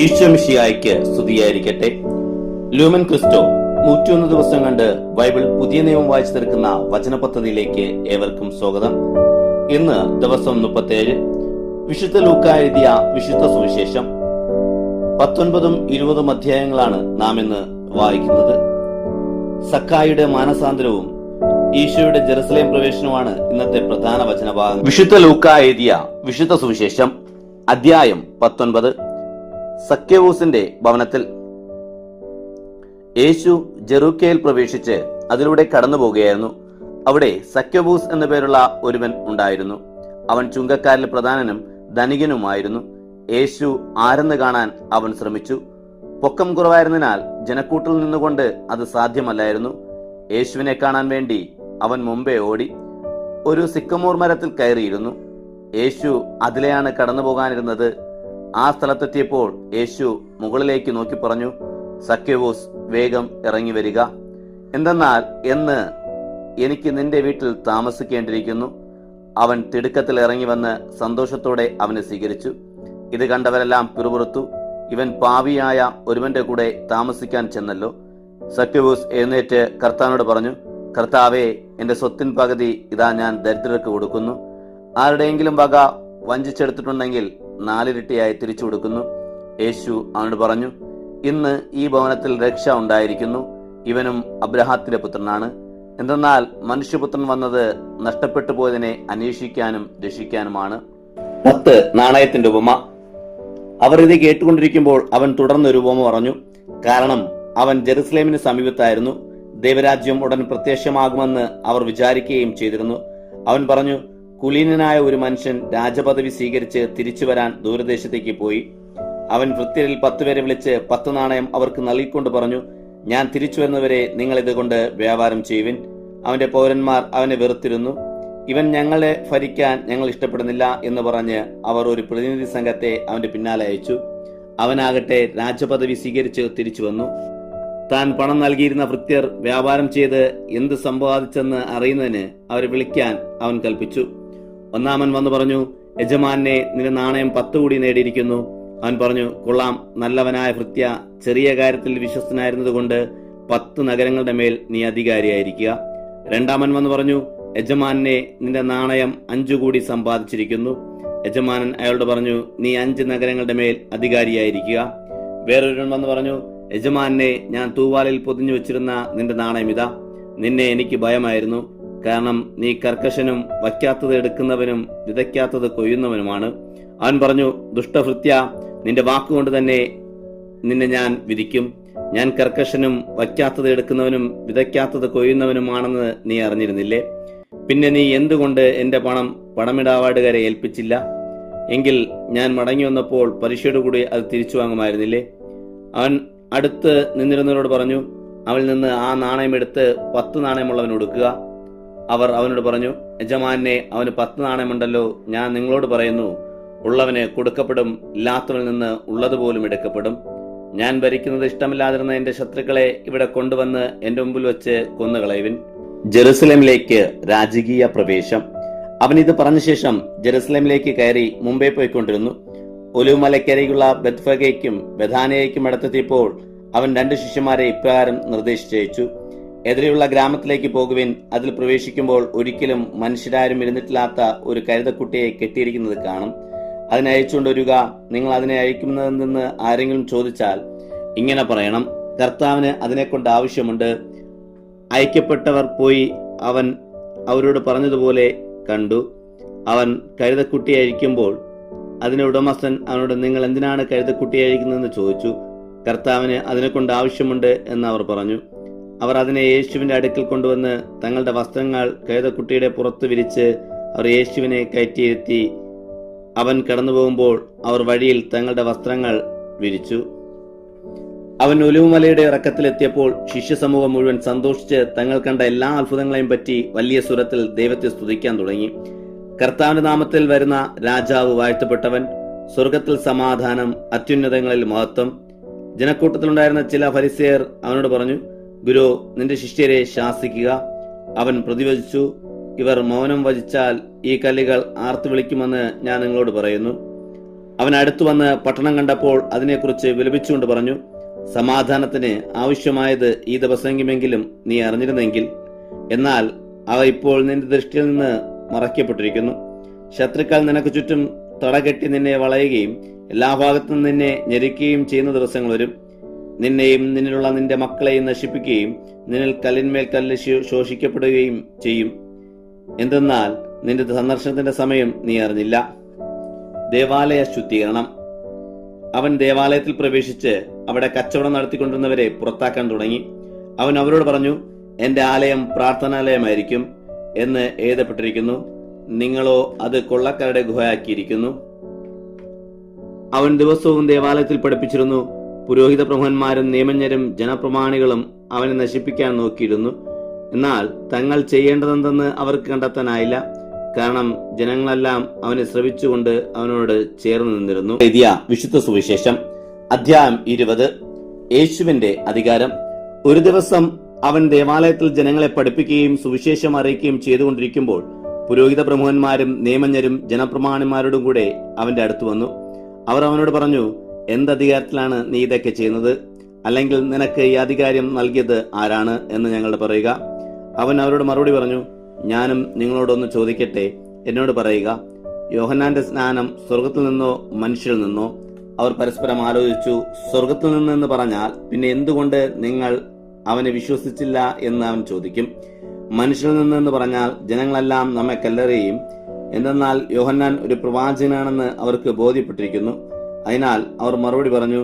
ഈശോ മിശിഹായ്ക്ക് സ്തുതിയായിരിക്കട്ടെ. Lumen Cristo 101 ദിവസം കണ്ട് ബൈബിൾ പുതിയ നിയമം വായിച്ചു തീർക്കുന്ന വചന പദ്ധതിയിലേക്ക് ഏവർക്കും സ്വാഗതം. ഇന്ന് ദിവസം 37. വിശുദ്ധ ലൂക്ക എഴുതിയ വിശുദ്ധ സുവിശേഷം 19ഉം 20ഉം അധ്യായങ്ങളാണ് നാം ഇന്ന് വായിക്കുന്നത്. സക്കായിയുടെ മാനസാന്തരവും ഈശോയുടെ ജെറുസലേം പ്രവേശനവുമാണ് ഇന്നത്തെ പ്രധാന വചനഭാഗം. വിശുദ്ധ ലൂക്ക എഴുതിയ വിശുദ്ധ സുവിശേഷം അധ്യായം 19. സക്കേവൂസിന്റെ ഭവനത്തിൽ. യേശു ജെറൂക്കയിൽ പ്രവേശിച്ച് അതിലൂടെ കടന്നു പോകുകയായിരുന്നു. അവിടെ സക്കേവൂസ് എന്നു പേരുള്ള ഒരുവൻ ഉണ്ടായിരുന്നു. അവൻ ചുങ്കക്കാരിൽ പ്രധാനനും ധനികനുമായിരുന്നു. യേശു ആരെന്ന് കാണാൻ അവൻ ശ്രമിച്ചു. പൊക്കം കുറവായിരുന്നതിനാൽ ജനക്കൂട്ടിൽ നിന്നുകൊണ്ട് അത് സാധ്യമല്ലായിരുന്നു. യേശുവിനെ കാണാൻ വേണ്ടി അവൻ മുമ്പേ ഓടി ഒരു സിക്കമോർ മരത്തിൽ കയറിയിരുന്നു. യേശു അതിലെയാണ് കടന്നു പോകാനിരുന്നത്. ആ സ്ഥലത്തെത്തിയപ്പോൾ യേശു മുകളിലേക്ക് നോക്കി പറഞ്ഞു, സക്കേവൂസ്, വേഗം ഇറങ്ങി വരിക. എന്തെന്നാൽ എന്ന് എനിക്ക് നിന്റെ വീട്ടിൽ താമസിക്കേണ്ടിയിരിക്കുന്നു. അവൻ തിടുക്കത്തിൽ ഇറങ്ങി വന്ന് സന്തോഷത്തോടെ അവനെ സ്വീകരിച്ചു. ഇത് കണ്ടവരെല്ലാം പിറുപിറുത്തു, ഇവൻ പാപിയായ ഒരുവന്റെ കൂടെ താമസിക്കാൻ ചെന്നല്ലോ. സക്കേവൂസ് എഴുന്നേറ്റ് കർത്താവിനോട് പറഞ്ഞു, കർത്താവേ, എന്റെ സ്വത്തിൻ പകുതി ഇതാ ഞാൻ ദരിദ്രർക്ക് കൊടുക്കുന്നു. ആരുടെയെങ്കിലും വക വഞ്ചിച്ചെടുത്തിട്ടുണ്ടെങ്കിൽ 4 ഇരട്ടിയായി തിരിച്ചു കൊടുക്കുന്നു. യേശു അവനോട് പറഞ്ഞു, ഇന്ന് ഈ ഭവനത്തിൽ രക്ഷ ഉണ്ടായിരിക്കുന്നു. ഇവനും അബ്രഹാത്തിന്റെ പുത്രനാണ്. എന്തെന്നാൽ മനുഷ്യപുത്രൻ വന്നത് നഷ്ടപ്പെട്ടു പോയതിനെ അന്വേഷിക്കാനും രക്ഷിക്കാനുമാണ്. 10 നാണയത്തിന്റെ ഉപമ. അവർ ഇത് കേട്ടുകൊണ്ടിരിക്കുമ്പോൾ അവൻ തുടർന്നൊരു ഉപമ പറഞ്ഞു. കാരണം അവൻ ജെറുസലേമിന് സമീപത്തായിരുന്നു. ദൈവരാജ്യം ഉടൻ പ്രത്യക്ഷമാകുമെന്ന് അവർ വിചാരിക്കുകയും ചെയ്തിരുന്നു. അവൻ പറഞ്ഞു, കുലീനനായ ഒരു മനുഷ്യൻ രാജപദവി സ്വീകരിച്ച് തിരിച്ചു വരാൻ ദൂരദേശത്തേക്ക് പോയി. അവൻ ഭൃത്യരിൽ 10 പേരെ വിളിച്ച് 10 നാണയം അവർക്ക് നൽകിക്കൊണ്ട് പറഞ്ഞു, ഞാൻ തിരിച്ചു വരുന്നവരെ നിങ്ങൾ ഇതുകൊണ്ട് വ്യാപാരം ചെയ്യുവിൻ. അവന്റെ പൗരന്മാർ അവനെ വെറുത്തിരുന്നു. ഇവൻ ഞങ്ങളെ ഭരിക്കാൻ ഞങ്ങൾ ഇഷ്ടപ്പെടുന്നില്ല എന്ന് പറഞ്ഞ് അവർ ഒരു പ്രതിനിധി സംഘത്തെ അവന്റെ പിന്നാലെ അയച്ചു. അവനാകട്ടെ രാജപദവി സ്വീകരിച്ച് തിരിച്ചു വന്നു. താൻ പണം നൽകിയിരുന്ന ഭൃത്യർ വ്യാപാരം ചെയ്ത് എന്ത് സമ്പാദിച്ചെന്ന് അറിയുന്നതിന് അവരെ വിളിക്കാൻ അവൻ കൽപ്പിച്ചു. ഒന്നാമൻ വന്നു പറഞ്ഞു, യജമാനെ, നിന്റെ നാണയം 10 കൂടി നേടിയിരിക്കുന്നു. അവൻ പറഞ്ഞു, കൊള്ളാം, നല്ലവനായ ഭൃത്യ, ചെറിയ കാര്യത്തിൽ വിശ്വസ്തനായിരുന്നതുകൊണ്ട് 10 നഗരങ്ങളുടെ മേൽ നീ അധികാരിയായിരിക്കുക. രണ്ടാമൻ വന്നു പറഞ്ഞു, യജമാനെ, നിന്റെ നാണയം 5 കൂടി സമ്പാദിച്ചിരിക്കുന്നു. യജമാനൻ അയാളോട് പറഞ്ഞു, നീ 5 നഗരങ്ങളുടെ മേൽ അധികാരിയായിരിക്കുക. വേറൊരുവൻ വന്നു പറഞ്ഞു, യജമാനെ, ഞാൻ തൂവാലിൽ പൊതിഞ്ഞു വെച്ചിരുന്ന നിന്റെ നാണയം ഇതാ. നിന്നെ എനിക്ക് ഭയമായിരുന്നു, കാരണം നീ കർക്കശനും വയ്ക്കാത്തത് എടുക്കുന്നവനും വിതയ്ക്കാത്തത് കൊയ്യുന്നവനുമാണ്. അവൻ പറഞ്ഞു, ദുഷ്ടഭൃത്യ, നിന്റെ വാക്കുകൊണ്ട് തന്നെ നിന്നെ ഞാൻ വിധിക്കും. ഞാൻ കർക്കശനും വയ്ക്കാത്തത് എടുക്കുന്നവനും വിതയ്ക്കാത്തത് കൊയ്യുന്നവനുമാണെന്ന് നീ അറിഞ്ഞിരുന്നില്ലേ? പിന്നെ നീ എന്തുകൊണ്ട് എന്റെ പണം പണമിടാവാടുകാരെ ഏൽപ്പിച്ചില്ല? എങ്കിൽ ഞാൻ മടങ്ങി വന്നപ്പോൾ പലിശയോട് കൂടി അത് തിരിച്ചു വാങ്ങുമായിരുന്നില്ലേ? അവൻ അടുത്ത് നിന്നിരുന്നവരോട് പറഞ്ഞു, അവൽ നിന്ന് ആ നാണയം എടുത്ത് 10 നാണയമുള്ളവന് കൊടുക്കുക. അവർ അവനോട് പറഞ്ഞു, യജമാനെ, അവന് 10 നാണയമുണ്ടല്ലോ. ഞാൻ നിങ്ങളോട് പറയുന്നു, ഉള്ളവന് കൊടുക്കപ്പെടും, ഇല്ലാത്തവനിൽ നിന്ന് ഉള്ളതുപോലും എടുക്കപ്പെടും. ഞാൻ ഭരിക്കുന്നത് ഇഷ്ടമില്ലാതിരുന്ന എന്റെ ശത്രുക്കളെ ഇവിടെ കൊണ്ടുവന്ന് എന്റെ മുമ്പിൽ വെച്ച് കൊന്നുകളയുവിൻ. ജെറുസലേമിലേക്ക് രാജകീയ പ്രവേശം. അവൻ ഇത് പറഞ്ഞ ശേഷം ജെറുസലേമിലേക്ക് കയറി മുമ്പേ പോയിക്കൊണ്ടിരുന്നു. ഒലിവുമലക്കരികുള്ള ബെത്ഫഗയ്ക്കും ബഥാനിയയ്ക്കും അടുത്തെത്തിയപ്പോൾ അവൻ 2 ശിഷ്യന്മാരെ ഇപ്രകാരം നിർദ്ദേശിച്ചയച്ചു, എതിരെയുള്ള ഗ്രാമത്തിലേക്ക് പോകുവിൻ. അതിൽ പ്രവേശിക്കുമ്പോൾ ഒരിക്കലും മനുഷ്യരാരും ഇരുന്നിട്ടില്ലാത്ത ഒരു കഴുതക്കുട്ടിയെ കെട്ടിയിരിക്കുന്നത് കാണും. അതിനെ അയച്ചുകൊണ്ടുവരിക. നിങ്ങൾ അതിനെ അയക്കുന്നതെന്ന് ആരെങ്കിലും ചോദിച്ചാൽ ഇങ്ങനെ പറയണം, കർത്താവിന് അതിനെക്കൊണ്ട് ആവശ്യമുണ്ട്. അയക്കപ്പെട്ടവർ പോയി അവൻ അവരോട് പറഞ്ഞതുപോലെ കണ്ടു. അവൻ കഴുതക്കുട്ടിയെ അഴിക്കുമ്പോൾ അതിന്റെ ഉടമസ്ഥൻ അവനോട്, നിങ്ങൾ എന്തിനാണ് കഴുതക്കുട്ടിയെ അഴിക്കുന്നതെന്ന് ചോദിച്ചു. കർത്താവിന് അതിനെക്കൊണ്ട് ആവശ്യമുണ്ട് എന്ന് അവർ പറഞ്ഞു. അവർ അതിനെ യേശുവിന്റെ അടുക്കൽ കൊണ്ടുവന്ന് തങ്ങളുടെ വസ്ത്രങ്ങൾ കഴുതക്കുട്ടിയുടെ പുറത്ത് വിരിച്ച് അവർ യേശുവിനെ കയറ്റിയിരുത്തി. അവൻ കടന്നു പോകുമ്പോൾ അവർ വഴിയിൽ തങ്ങളുടെ വസ്ത്രങ്ങൾ വിരിച്ചു. അവൻ ഒലിവുമലയുടെ ഇറക്കത്തിലെത്തിയപ്പോൾ ശിഷ്യസമൂഹം മുഴുവൻ സന്തോഷിച്ച് തങ്ങൾ കണ്ട എല്ലാ അത്ഭുതങ്ങളെയും പറ്റി വലിയ സ്വരത്തിൽ ദൈവത്തെ സ്തുതിക്കാൻ തുടങ്ങി. കർത്താവിന്റെ നാമത്തിൽ വരുന്ന രാജാവ് വാഴ്ത്തപ്പെട്ടവൻ, സ്വർഗത്തിൽ സമാധാനം, അത്യുന്നതങ്ങളിൽ മഹത്വം. ജനക്കൂട്ടത്തിലുണ്ടായിരുന്ന ചില ഫരിസേയർ അവനോട് പറഞ്ഞു, ഗുരു, നിന്റെ ശിഷ്യരെ ശാസിക്കുക. അവൻ പ്രതിവചിച്ചു, ഇവർ മൗനം വചിച്ചാൽ ഈ കല്ലുകൾ ആർത്തു വിളിക്കുമെന്ന് ഞാൻ നിങ്ങളോട് പറയുന്നു. അവൻ അടുത്തു വന്ന് പട്ടണം കണ്ടപ്പോൾ അതിനെക്കുറിച്ച് വിലപിച്ചുകൊണ്ട് പറഞ്ഞു, സമാധാനത്തിന് ആവശ്യമായത് ഈ ദിവസമെങ്കിലും നീ അറിഞ്ഞിരുന്നെങ്കിൽ. എന്നാൽ അവ ഇപ്പോൾ നിന്റെ ദൃഷ്ടിയിൽ നിന്ന് മറയ്ക്കപ്പെട്ടിരിക്കുന്നു. ശത്രുക്കൾ നിനക്ക് ചുറ്റും തടകെട്ടി നിന്നെ വളയുകയും എല്ലാ ഭാഗത്തും നിന്നെ ഞെരുക്കുകയും ചെയ്യുന്ന ദിവസങ്ങൾ വരും. നിന്നെയും നിന്നിലുള്ള നിന്റെ മക്കളെയും നശിപ്പിക്കുകയും നിന്നിൽ കല്ലിന്മേൽ കല്ല് ശോഷിക്കപ്പെടുകയും ചെയ്യും. എന്തെന്നാൽ നിന്റെ സന്ദർശനത്തിന്റെ സമയം നീ അറിഞ്ഞില്ല. ദേവാലയ ശുദ്ധീകരണം. അവൻ ദേവാലയത്തിൽ പ്രവേശിച്ച് അവിടെ കച്ചവടം നടത്തിക്കൊണ്ടിരുന്നവരെ പുറത്താക്കാൻ തുടങ്ങി. അവൻ അവരോട് പറഞ്ഞു, എന്റെ ആലയം പ്രാർത്ഥനാലയമായിരിക്കും എന്ന് എഴുതപ്പെട്ടിരിക്കുന്നു, നിങ്ങളോ അത് കൊള്ളക്കാരുടെ ഗുഹയാക്കിയിരിക്കുന്നു. അവൻ ദിവസവും ദേവാലയത്തിൽ പഠിപ്പിച്ചിരുന്നു. പുരോഹിത പ്രമുഖന്മാരും നിയമജ്ഞരും ജനപ്രമാണികളും അവനെ നശിപ്പിക്കാൻ നോക്കിയിരുന്നു. എന്നാൽ തങ്ങൾ ചെയ്യേണ്ടതെന്തെന്ന് അവർക്ക് കണ്ടെത്താനായില്ല. കാരണം ജനങ്ങളെല്ലാം അവനെ ശ്രവിച്ചുകൊണ്ട് അവനോട് ചേർന്ന് നിന്നിരുന്നു. എഴുതിയ വിശുദ്ധ സുവിശേഷം അധ്യായം 20. യേശുവിന്റെ അധികാരം. ഒരു ദിവസം അവൻ ദേവാലയത്തിൽ ജനങ്ങളെ പഠിപ്പിക്കുകയും സുവിശേഷം അറിയിക്കുകയും ചെയ്തുകൊണ്ടിരിക്കുമ്പോൾ പുരോഹിത പ്രമുഖന്മാരും നിയമജ്ഞരും ജനപ്രമാണിമാരോടും കൂടെ അവന്റെ അടുത്ത് വന്നു. അവർ അവനോട് പറഞ്ഞു, എന്തധികാരത്തിലാണ് നീ ഇതൊക്കെ ചെയ്യുന്നത്? അല്ലെങ്കിൽ നിനക്ക് ഈ അധികാരം നൽകിയത് ആരാണ് എന്ന് ഞങ്ങളോട് പറയുക. അവൻ അവരോട് മറുപടി പറഞ്ഞു, ഞാനും നിങ്ങളോടൊന്ന് ചോദിക്കട്ടെ, എന്നോട് പറയുക, യോഹന്നാന്റെ സ്നാനം സ്വർഗത്തിൽ നിന്നോ മനുഷ്യരിൽ നിന്നോ? അവർ പരസ്പരം ആലോചിച്ചു. സ്വർഗത്തിൽ നിന്നെന്ന് പറഞ്ഞാൽ പിന്നെ എന്തുകൊണ്ട് നിങ്ങൾ അവനെ വിശ്വസിച്ചില്ല എന്ന് അവൻ ചോദിക്കും. മനുഷ്യരിൽ നിന്നെന്ന് പറഞ്ഞാൽ ജനങ്ങളെല്ലാം നമ്മെ കല്ലെറിയും. എന്തെന്നാൽ യോഹന്നാൻ ഒരു പ്രവാചകനാണെന്ന് അവർക്ക് ബോധ്യപ്പെട്ടിരിക്കുന്നു. അതിനാൽ അവർ മറുപടി പറഞ്ഞു,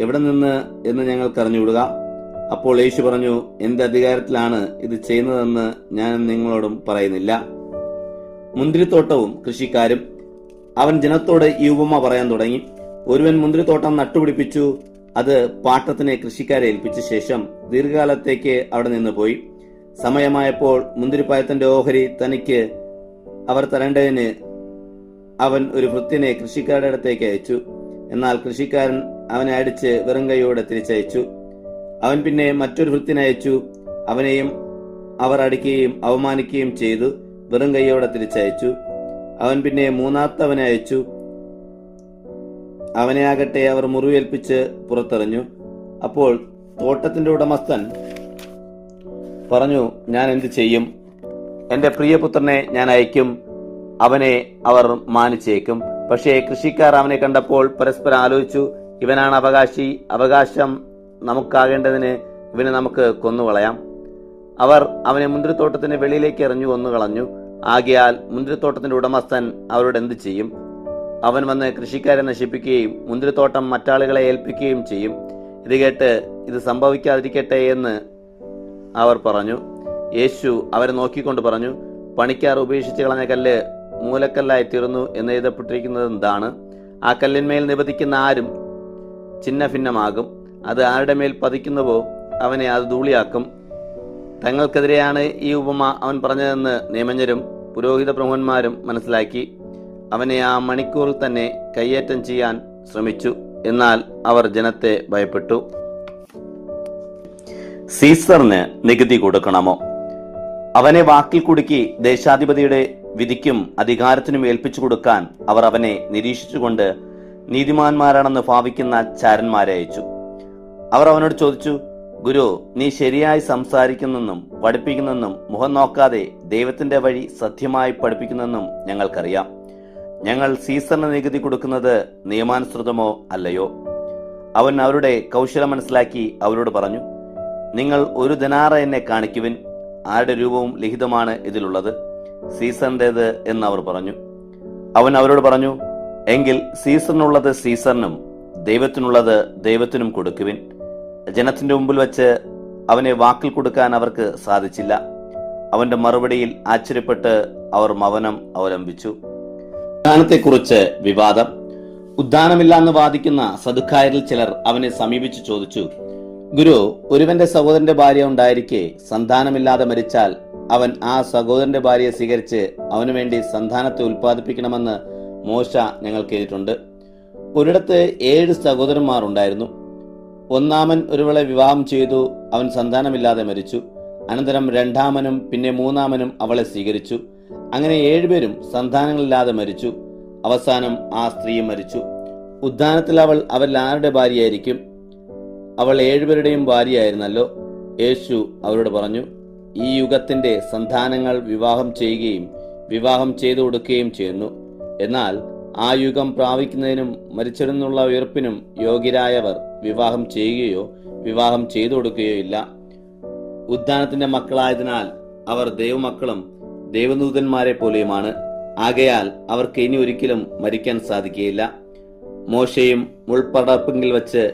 എവിടെ നിന്ന് എന്ന് ഞങ്ങൾക്ക് അറിഞ്ഞുവിടുക. അപ്പോൾ യേശു പറഞ്ഞു, എന്റെ അധികാരത്തിലാണ് ഇത് ചെയ്യുന്നതെന്ന് ഞാൻ നിങ്ങളോടും പറയുന്നില്ല. മുന്തിരിത്തോട്ടവും കൃഷിക്കാരും. അവൻ ജനത്തോട് ഈ ഉപമ പറയാൻ തുടങ്ങി. ഒരുവൻ മുന്തിരിത്തോട്ടം നട്ടുപിടിപ്പിച്ചു. അത് പാട്ടത്തിന് കൃഷിക്കാരെ ഏൽപ്പിച്ച ശേഷം ദീർഘകാലത്തേക്ക് അവിടെ നിന്ന് പോയി. സമയമായപ്പോൾ മുന്തിരിപ്പായത്തിന്റെ ഓഹരി തനിക്ക് അവർ തരേണ്ടതിന് അവൻ ഒരു ഭൃത്യനെ കൃഷിക്കാരുടെ അടുത്തേക്ക് അയച്ചു. എന്നാൽ കൃഷിക്കാരൻ അവനെ അടിച്ച് വെറും കൈയോടെ തിരിച്ചയച്ചു. അവൻ പിന്നെ മറ്റൊരു ഭൃത്യനെ അയച്ചു. അവനെയും അവർ അടിക്കുകയും അവമാനിക്കുകയും ചെയ്തു വെറും കൈയോടെ തിരിച്ചയച്ചു. അവൻ പിന്നെ മൂന്നാമത്തവനെ അയച്ചു. അവനെ ആകട്ടെ അവർ മുറിവേൽപ്പിച്ച് പുറത്തെറിഞ്ഞു. അപ്പോൾ തോട്ടത്തിന്റെ ഉടമസ്ഥൻ പറഞ്ഞു, ഞാൻ എന്ത് ചെയ്യും? എന്റെ പ്രിയപുത്രനെ ഞാൻ അയക്കും, അവനെ അവർ മാനിച്ചേക്കും. പക്ഷേ കൃഷിക്കാർ അവനെ കണ്ടപ്പോൾ പരസ്പരം ആലോചിച്ചു, ഇവനാണ് അവകാശി, അവകാശം നമുക്കാകേണ്ടതിന് ഇവനെ നമുക്ക് കൊന്നുകളയാം. അവർ അവനെ മുന്തിരിത്തോട്ടത്തിന് വെളിയിലേക്ക് എറിഞ്ഞു കൊന്നുകളഞ്ഞു. ആകയാൽ മുന്തിരിത്തോട്ടത്തിന്റെ ഉടമസ്ഥൻ അവരോട് എന്ത് ചെയ്യും? അവൻ വന്ന് കൃഷിക്കാരെ നശിപ്പിക്കുകയും മുന്തിരിത്തോട്ടം മറ്റാളുകളെ ഏൽപ്പിക്കുകയും ചെയ്യും. ഇത് കേട്ട് ഇത് സംഭവിക്കാതിരിക്കട്ടെ എന്ന് അവർ പറഞ്ഞു. യേശു അവരെ നോക്കിക്കൊണ്ട് പറഞ്ഞു, പണിക്കാർ ഉപേക്ഷിച്ച് കളഞ്ഞ കല്ല് മൂലക്കല്ലായി തീർന്നു എന്ന് എഴുതപ്പെട്ടിരിക്കുന്നത് എന്താണ്? ആ കല്ലിന്മേൽ നിബദിക്കുന്ന ആരും ചിന്ന ഭിന്നമാകും. അത് ആരുടെ മേൽ പതിക്കുന്നുവോ അവനെ അത് ധൂളിയാക്കും. തങ്ങൾക്കെതിരെയാണ് ഈ ഉപമ അവൻ പറഞ്ഞതെന്ന് നിയമജ്ഞരും പുരോഹിത പ്രമുഖന്മാരും മനസ്സിലാക്കി. അവനെ ആ മണിക്കൂറിൽ തന്നെ കയ്യേറ്റം ചെയ്യാൻ ശ്രമിച്ചു. എന്നാൽ അവർ ജനത്തെ ഭയപ്പെട്ടു. സീസറിന് നികുതി കൊടുക്കണമോ? അവനെ വാക്കിൽ കുടുക്കി ദേശാധിപതിയുടെ വിധിക്കും അധികാരത്തിനും ഏൽപ്പിച്ചു കൊടുക്കാൻ അവർ അവനെ നിരീക്ഷിച്ചുകൊണ്ട് നീതിമാന്മാരാണെന്ന് ഭാവിക്കുന്ന ചാരന്മാരെ അയച്ചു. അവർ അവനോട് ചോദിച്ചു, ഗുരു, നീ ശരിയായി സംസാരിക്കുന്നെന്നും പഠിപ്പിക്കുന്നെന്നും മുഖം നോക്കാതെ ദൈവത്തിന്റെ വഴി സത്യമായി പഠിപ്പിക്കുന്നെന്നും ഞങ്ങൾക്കറിയാം. ഞങ്ങൾ സീസറിന് നികുതി കൊടുക്കുന്നത് നിയമാനുസൃതമോ അല്ലയോ? അവൻ അവരുടെ കൗശലം മനസ്സിലാക്കി അവരോട് പറഞ്ഞു, നിങ്ങൾ ഒരു ദിനാറ എന്നെ കാണിക്കുവിൻ. ആരുടെ രൂപവും ലിഖിതമാണ് ഇതിലുള്ളത്? സീസറിന്റേത് എന്ന് അവർ പറഞ്ഞു. അവൻ അവരോട് പറഞ്ഞു, എങ്കിൽ സീസറിനുള്ളത് സീസറിനും ദൈവത്തിനുള്ളത് ദൈവത്തിനും കൊടുക്കുവിൻ. ജനത്തിന്റെ മുമ്പിൽ വെച്ച് അവനെ വാക്കിൽ കൊടുക്കാൻ അവർക്ക് സാധിച്ചില്ല. അവന്റെ മറുപടിയിൽ ആശ്ചര്യപ്പെട്ട് അവർ മൗനം അവലംബിച്ചു. ഉദ്ധാനത്തെക്കുറിച്ച് വിവാദം. ഉദ്ധാനമില്ലാന്ന് വാദിക്കുന്ന സദുക്കായരിൽ ചിലർ അവനെ സമീപിച്ചു ചോദിച്ചു, ഗുരു, ഒരുവന്റെ സഹോദരന്റെ ഭാര്യ ഉണ്ടായിരിക്കെ സന്താനമില്ലാതെ മരിച്ചാൽ അവൻ ആ സഹോദരന്റെ ഭാര്യയെ സ്വീകരിച്ച് അവനു വേണ്ടി സന്താനത്തെ ഉൽപ്പാദിപ്പിക്കണമെന്ന് മോശ ഞങ്ങൾ കേട്ടിട്ടുണ്ട്. ഒരിടത്ത് 7 സഹോദരന്മാർ ഉണ്ടായിരുന്നു. ഒന്നാമൻ ഒരുവളെ വിവാഹം ചെയ്തു, അവൻ സന്താനമില്ലാതെ മരിച്ചു. അനന്തരം രണ്ടാമനും പിന്നെ മൂന്നാമനും അവളെ സ്വീകരിച്ചു. അങ്ങനെ 7 പേരും സന്താനങ്ങളില്ലാതെ മരിച്ചു. അവസാനം ആ സ്ത്രീയും മരിച്ചു. ഉദ്ധാനത്തിൽ അവൾ അവരിൽ ആരുടെ ഭാര്യയായിരിക്കും? അവൾ 7 പേരുടെയും ഭാര്യയായിരുന്നല്ലോ. യേശു അവരോട് പറഞ്ഞു, ഈ യുഗത്തിന്റെ സന്താനങ്ങൾ വിവാഹം ചെയ്യുകയും വിവാഹം ചെയ്തു കൊടുക്കുകയും ചെയ്യുന്നു. എന്നാൽ ആ യുഗം പ്രാപിക്കുന്നതിനും മരിച്ചവരിൽ നിന്നുള്ള ഉയർപ്പിനും യോഗ്യരായവർ വിവാഹം ചെയ്യുകയോ വിവാഹം ചെയ്തു കൊടുക്കുകയോ ഇല്ല. ഉദ്ധാനത്തിന്റെ മക്കളായതിനാൽ അവർ ദൈവമക്കളും ദൈവദൂതന്മാരെ പോലെയുമാണ്. ആകയാൽ അവർക്ക് ഇനി ഒരിക്കലും മരിക്കാൻ സാധിക്കുകയില്ല. മോശയും മുൾപ്പടർപ്പിങ്കിൽ വച്ച്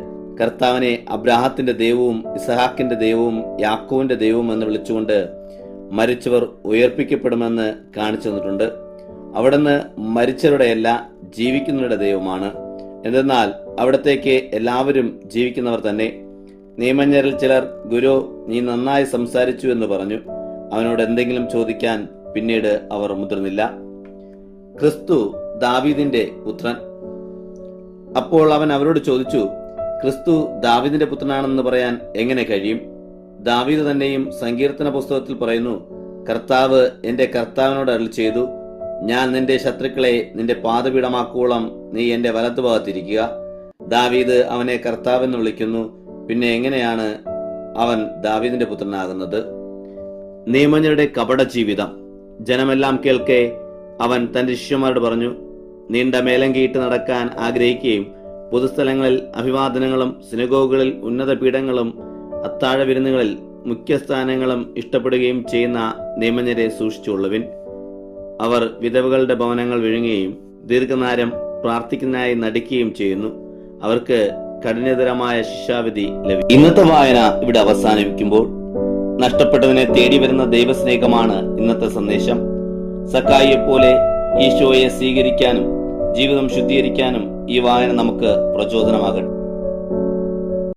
കർത്താവിനെ അബ്രാഹത്തിന്റെ ദൈവവും ഇസഹാക്കിന്റെ ദൈവവും യാക്കോവിന്റെ ദൈവവും എന്ന് വിളിച്ചുകൊണ്ട് മരിച്ചവർ ഉയർപ്പിക്കപ്പെടുമെന്ന് കാണിച്ചു തന്നിട്ടുണ്ട്. അവിടുന്ന് മരിച്ചവരുടെയല്ല, ജീവിക്കുന്നവരുടെ ദൈവമാണ്. എന്തെന്നാൽ അവിടത്തേക്ക് എല്ലാവരും ജീവിക്കുന്നവർ തന്നെ. നിയമജ്ഞരിൽ ചിലർ, ഗുരു, നീ നന്നായി സംസാരിച്ചു എന്ന് പറഞ്ഞു. അവനോട് എന്തെങ്കിലും ചോദിക്കാൻ പിന്നീട് അവർ മുതിർന്നില്ല. ക്രിസ്തു ദാവീദിന്റെ പുത്രൻ. അപ്പോൾ അവൻ അവരോട് ചോദിച്ചു, ക്രിസ്തു ദാവീദിന്റെ പുത്രനാണെന്ന് പറയാൻ എങ്ങനെ കഴിയും? ദാവീദ് തന്നെയും സങ്കീർത്തന പുസ്തകത്തിൽ പറയുന്നു, കർത്താവ് എന്റെ കർത്താവിനോട് അരുളി ചെയ്തു, ഞാൻ നിന്റെ ശത്രുക്കളെ നിന്റെ പാദപീഠമാക്കോളം നീ എന്റെ വലത്തുഭാഗത്തിരിക്കുക. ദാവീദ് അവനെ കർത്താവെന്ന് വിളിക്കുന്നു. പിന്നെ എങ്ങനെയാണ് അവൻ ദാവീദിന്റെ പുത്രനാകുന്നത്? നിയമജ്ഞരുടെ കപട ജീവിതം. ജനമെല്ലാം കേൾക്കെ അവൻ തന്റെ ശിഷ്യന്മാരോട് പറഞ്ഞു, നീണ്ട മേലങ്കിയിട്ട് നടക്കാൻ ആഗ്രഹിക്കുകയും പൊതുസ്ഥലങ്ങളിൽ അഭിവാദനങ്ങളും സിനഗോഗുകളിൽ ഉന്നത പീഠങ്ങളും അത്താഴ വിരുന്നുകളിൽ മുഖ്യസ്ഥാനങ്ങളും ഇഷ്ടപ്പെടുകയും ചെയ്യുന്ന നിയമജ്ഞരെ സൂക്ഷിച്ചുകൊള്ളുവിൻ. അവർ വിധവകളുടെ ഭവനങ്ങൾ വിഴുങ്ങുകയും ദീർഘനേരം പ്രാർത്ഥിക്കുന്നതിനായി നടിക്കുകയും ചെയ്യുന്നു. അവർക്ക് കഠിനതരമായ ശിക്ഷാവിധി ലഭിക്കും. ഇന്നത്തെ വായന ഇവിടെ അവസാനിപ്പിക്കുമ്പോൾ നഷ്ടപ്പെട്ടതിനെ തേടി വരുന്ന ദൈവസ്നേഹമാണ് ഇന്നത്തെ സന്ദേശം. സക്കായിയെ പോലെ ഈശോയെ സ്വീകരിക്കാനും ജീവിതം ശുദ്ധീകരിക്കാനും ഈ വായന നമുക്ക് പ്രചോദനമാകട്ടെ.